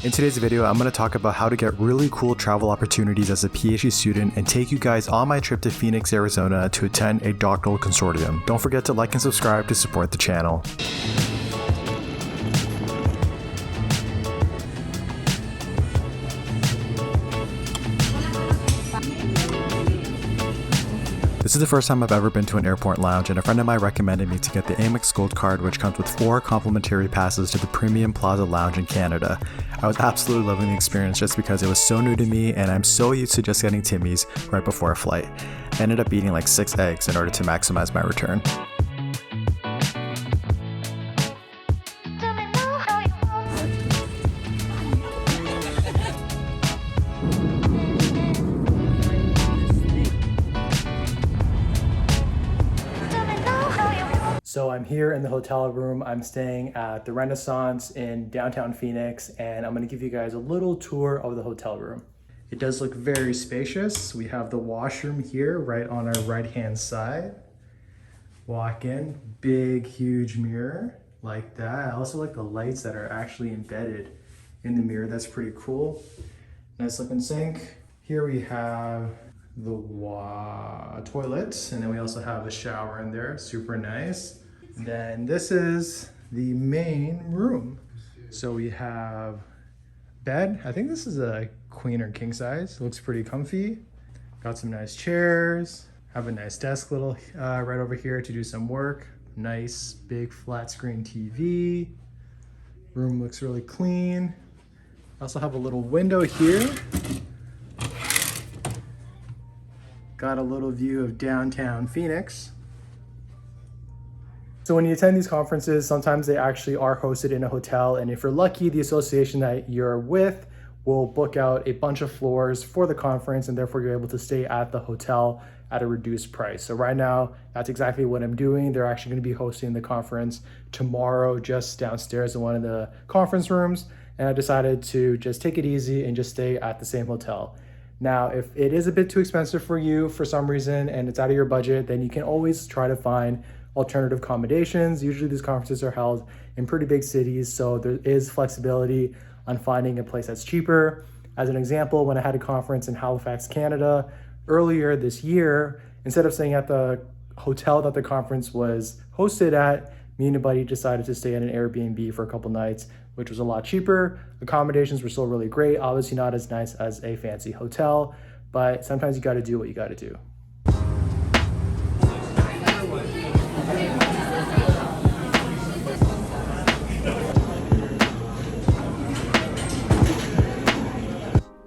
In today's video, I'm going to talk about how to get really cool travel opportunities as a PhD student and take you guys on my trip to Phoenix, Arizona to attend a doctoral consortium. Don't forget to like and subscribe to support the channel. This is the first time I've ever been to an airport lounge, and a friend of mine recommended me to get the Amex Gold Card, which comes with 4 complimentary passes to the Premium Plaza Lounge in Canada. I was absolutely loving the experience just because it was so new to me, and I'm so used to just getting Timmy's right before a flight. I ended up eating like 6 eggs in order to maximize my return. So I'm here in the hotel room. I'm staying at the Renaissance in downtown Phoenix, and I'm gonna give you guys a little tour of the hotel room. It does look very spacious. We have the washroom here right on our right-hand side. Walk in, big, huge mirror like that. I also like the lights that are actually embedded in the mirror. That's pretty cool. Nice looking sink. Here we have the toilet, and then we also have a shower in there, super nice. Then this is the main room. So we have bed. I think this is a queen or king size. It looks pretty comfy. Got some nice chairs. Have a nice desk little right over here to do some work. Nice big flat screen TV. Room looks really clean. Also have a little window here. Got a little view of downtown Phoenix. So when you attend these conferences, sometimes they actually are hosted in a hotel, and if you're lucky, the association that you're with will book out a bunch of floors for the conference, and therefore you're able to stay at the hotel at a reduced price. So right now, that's exactly what I'm doing. They're actually going to be hosting the conference tomorrow just downstairs in one of the conference rooms, and I decided to just take it easy and just stay at the same hotel. Now, if it is a bit too expensive for you for some reason and it's out of your budget, then you can always try to find alternative accommodations. Usually these conferences are held in pretty big cities, so there is flexibility on finding a place that's cheaper. As an example, when I had a conference in Halifax, Canada, earlier this year, instead of staying at the hotel that the conference was hosted at, me and a buddy decided to stay at an Airbnb for a couple nights, which was a lot cheaper. Accommodations were still really great, obviously not as nice as a fancy hotel, but sometimes you gotta do what you gotta do.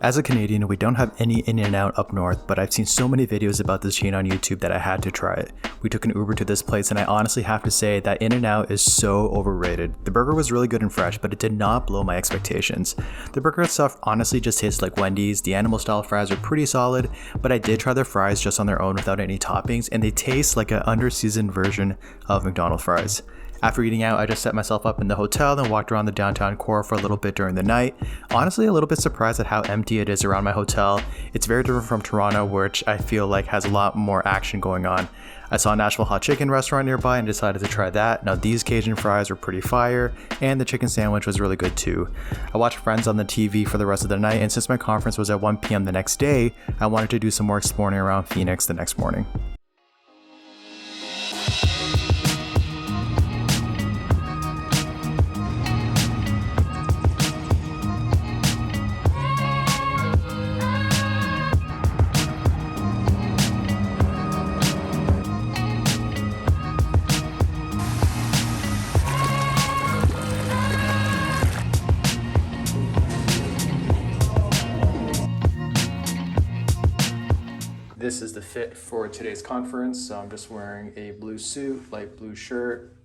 As a Canadian, we don't have any In-N-Out up north, but I've seen so many videos about this chain on YouTube that I had to try it. We took an Uber to this place, and I honestly have to say that In-N-Out is so overrated. The burger was really good and fresh, but it did not blow my expectations. The burger itself honestly just tastes like Wendy's. The animal style fries are pretty solid, but I did try their fries just on their own without any toppings, and they taste like an under-seasoned version of McDonald's fries. After eating out, I just set myself up in the hotel and walked around the downtown core for a little bit during the night. Honestly, a little bit surprised at how empty it is around my hotel. It's very different from Toronto, which I feel like has a lot more action going on. I saw a Nashville hot chicken restaurant nearby and decided to try that. Now these Cajun fries were pretty fire, and the chicken sandwich was really good too. I watched Friends on the TV for the rest of the night, and since my conference was at 1 p.m. the next day, I wanted to do some more exploring around Phoenix the next morning. This is the fit for today's conference. So I'm just wearing a blue suit, light blue shirt,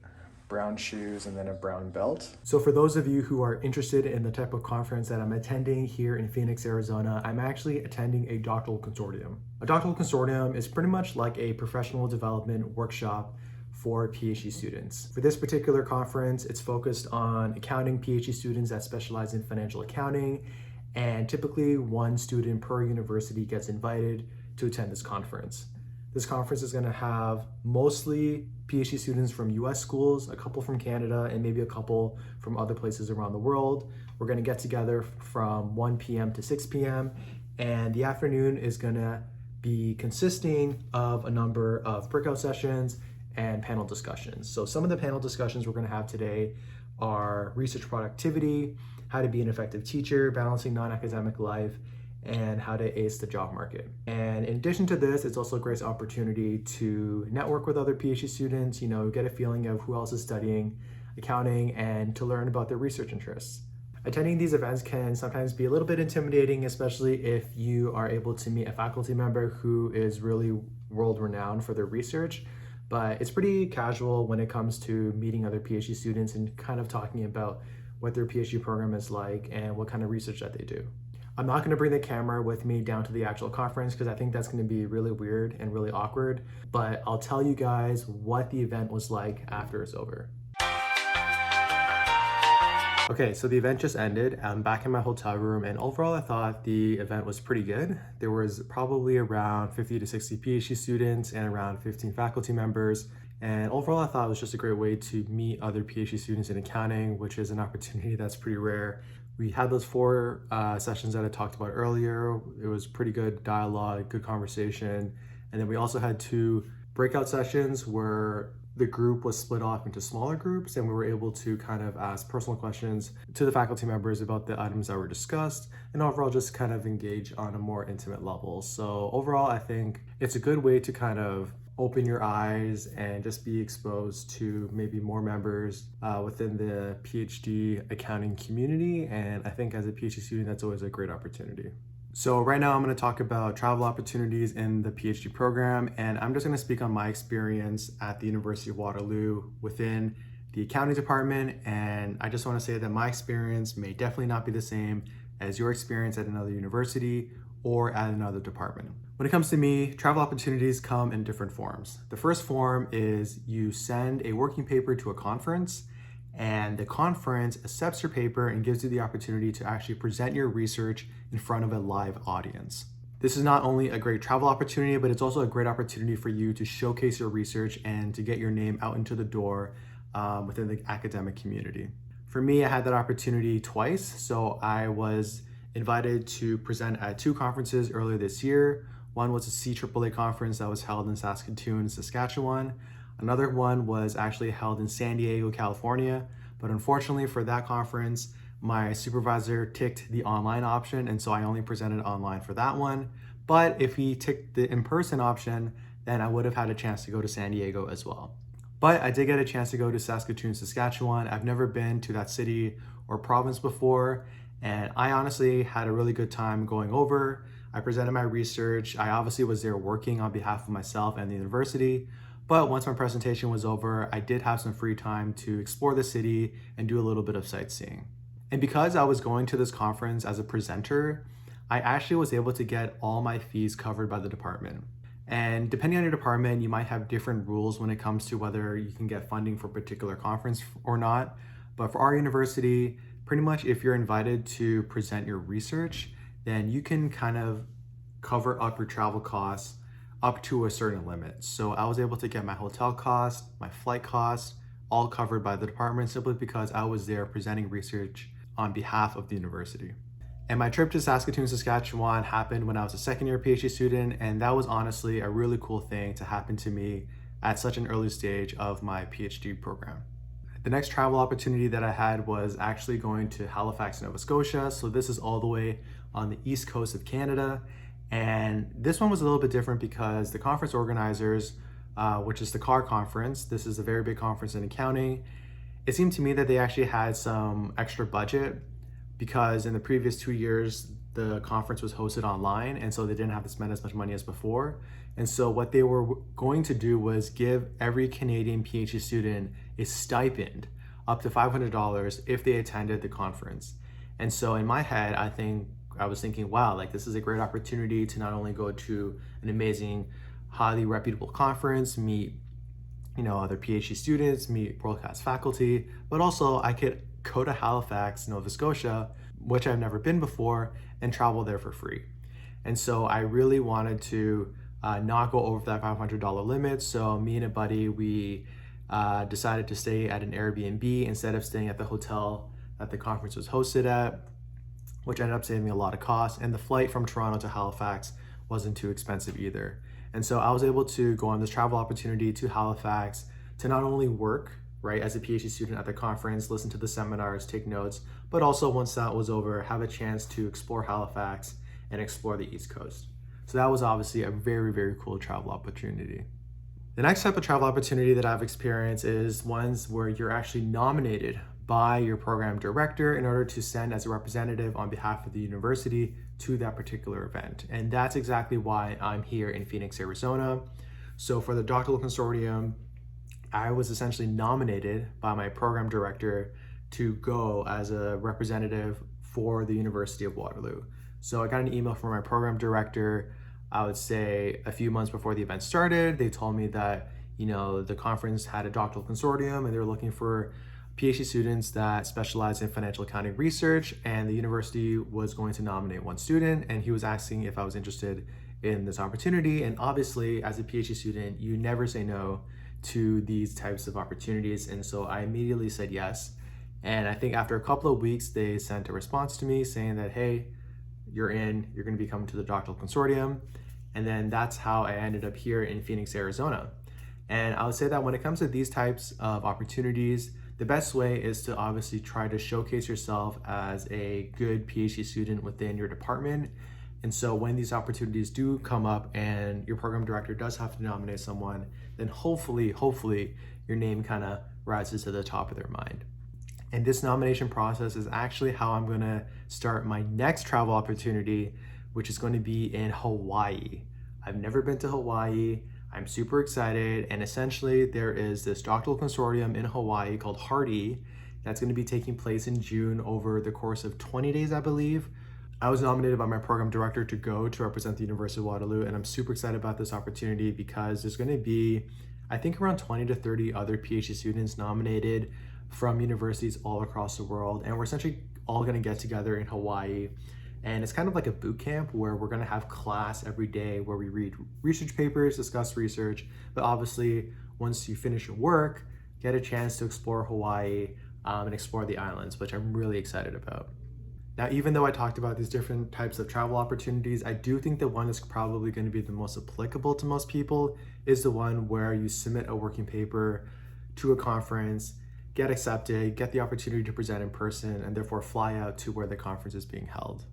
brown shoes, and then a brown belt. So for those of you who are interested in the type of conference that I'm attending here in Phoenix, Arizona, I'm actually attending a doctoral consortium. A doctoral consortium is pretty much like a professional development workshop for PhD students. For this particular conference, it's focused on accounting PhD students that specialize in financial accounting, and typically one student per university gets invited to attend this conference. This conference is going to have mostly PhD students from US schools, a couple from Canada, and maybe a couple from other places around the world. We're going to get together from 1 p.m. to 6 p.m. and the afternoon is going to be consisting of a number of breakout sessions and panel discussions. So some of the panel discussions we're going to have today are research productivity, how to be an effective teacher, balancing non-academic life, and how to ace the job market. And in addition to this, it's also a great opportunity to network with other PhD students, get a feeling of who else is studying accounting and to learn about their research interests. Attending these events can sometimes be a little bit intimidating, especially if you are able to meet a faculty member who is really world-renowned for their research, but it's pretty casual when it comes to meeting other PhD students and kind of talking about what their PhD program is like and what kind of research that they do. I'm not going to bring the camera with me down to the actual conference because I think that's going to be really weird and really awkward, but I'll tell you guys what the event was like after it's over. Okay, so the event just ended. I'm back in my hotel room, and overall I thought the event was pretty good. There was probably around 50 to 60 PhD students and around 15 faculty members. And overall I thought it was just a great way to meet other PhD students in accounting, which is an opportunity that's pretty rare. We had those 4 sessions that I talked about earlier. It was pretty good dialogue, good conversation. And then we also had 2 breakout sessions where the group was split off into smaller groups and we were able to kind of ask personal questions to the faculty members about the items that were discussed and overall just kind of engage on a more intimate level. So overall, I think it's a good way to kind of open your eyes and just be exposed to maybe more members within the PhD accounting community. And I think as a PhD student, that's always a great opportunity. So right now I'm going to talk about travel opportunities in the PhD program, and I'm just going to speak on my experience at the University of Waterloo within the accounting department. And I just want to say that my experience may definitely not be the same as your experience at another university or at another department. When it comes to me, travel opportunities come in different forms. The first form is you send a working paper to a conference, and the conference accepts your paper and gives you the opportunity to actually present your research in front of a live audience. This is not only a great travel opportunity, but it's also a great opportunity for you to showcase your research and to get your name out into the door within the academic community. For me, I had that opportunity twice. So I was invited to present at 2 conferences earlier this year. One was a CAAA conference that was held in Saskatoon, Saskatchewan. Another one was actually held in San Diego, California. But unfortunately for that conference, my supervisor ticked the online option, and so I only presented online for that one. But if he ticked the in-person option, then I would have had a chance to go to San Diego as well. But I did get a chance to go to Saskatoon, Saskatchewan. I've never been to that city or province before, and I honestly had a really good time going over. I presented my research. I obviously was there working on behalf of myself and the university. But once my presentation was over, I did have some free time to explore the city and do a little bit of sightseeing. And because I was going to this conference as a presenter, I actually was able to get all my fees covered by the department. And depending on your department, you might have different rules when it comes to whether you can get funding for a particular conference or not. But for our university, pretty much if you're invited to present your research, then you can kind of cover up your travel costs up to a certain limit. So I was able to get my hotel costs, my flight costs, all covered by the department simply because I was there presenting research on behalf of the university. And my trip to Saskatoon, Saskatchewan happened when I was a second-year PhD student, and that was honestly a really cool thing to happen to me at such an early stage of my PhD program. The next travel opportunity that I had was actually going to Halifax, Nova Scotia. So this is all the way on the east coast of Canada. And this one was a little bit different because the conference organizers, which is the CAR conference, this is a very big conference in accounting. It seemed to me that they actually had some extra budget because in the previous 2 years, the conference was hosted online, and so they didn't have to spend as much money as before. And so what they were going to do was give every Canadian PhD student a stipend up to $500 if they attended the conference. And so in my head, I was thinking, wow, like this is a great opportunity to not only go to an amazing, highly reputable conference, meet other PhD students, meet world-class faculty, but also I could go to Halifax, Nova Scotia, which I've never been before, and travel there for free. And so I really wanted to not go over that $500 limit. So me and a buddy, we decided to stay at an Airbnb instead of staying at the hotel that the conference was hosted at, which ended up saving me a lot of costs. And the flight from Toronto to Halifax wasn't too expensive either. And so I was able to go on this travel opportunity to Halifax to not only work, right, as a PhD student at the conference, listen to the seminars, take notes, but also once that was over, have a chance to explore Halifax and explore the East Coast. So that was obviously a very, very cool travel opportunity. The next type of travel opportunity that I've experienced is ones where you're actually nominated by your program director in order to send as a representative on behalf of the university to that particular event. And that's exactly why I'm here in Phoenix, Arizona. So for the Doctoral consortium, I was essentially nominated by my program director to go as a representative for the University of Waterloo. So I got an email from my program director, I would say a few months before the event started. They told me that, the conference had a doctoral consortium and they were looking for PhD students that specialize in financial accounting research, and the university was going to nominate one student, and he was asking if I was interested in this opportunity. And obviously, as a PhD student, you never say no to these types of opportunities. And so I immediately said yes. And I think after a couple of weeks, they sent a response to me saying that, hey, you're going to be coming to the doctoral consortium. And then that's how I ended up here in Phoenix, Arizona. And I would say that when it comes to these types of opportunities, the best way is to obviously try to showcase yourself as a good PhD student within your department. And so when these opportunities do come up and your program director does have to nominate someone, then hopefully your name kind of rises to the top of their mind. And this nomination process is actually how I'm gonna start my next travel opportunity, which is going to be in Hawaii. I've never been to Hawaii. I'm super excited. And essentially there is this doctoral consortium in Hawaii called HARDI that's gonna be taking place in June over the course of 20 days, I believe. I was nominated by my program director to go to represent the University of Waterloo, and I'm super excited about this opportunity because there's going to be, I think, around 20 to 30 other PhD students nominated from universities all across the world, and we're essentially all going to get together in Hawaii. And it's kind of like a boot camp where we're going to have class every day where we read research papers, discuss research, but obviously once you finish your work, get a chance to explore Hawaii and explore the islands, which I'm really excited about. Now, even though I talked about these different types of travel opportunities, I do think the one that's probably going to be the most applicable to most people is the one where you submit a working paper to a conference, get accepted, get the opportunity to present in person, and therefore fly out to where the conference is being held.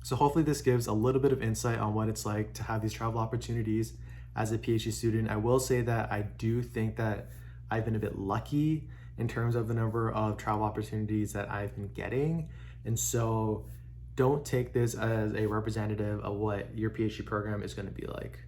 So hopefully this gives a little bit of insight on what it's like to have these travel opportunities as a PhD student. I will say that I do think that I've been a bit lucky in terms of the number of travel opportunities that I've been getting. And so don't take this as a representative of what your PhD program is going to be like.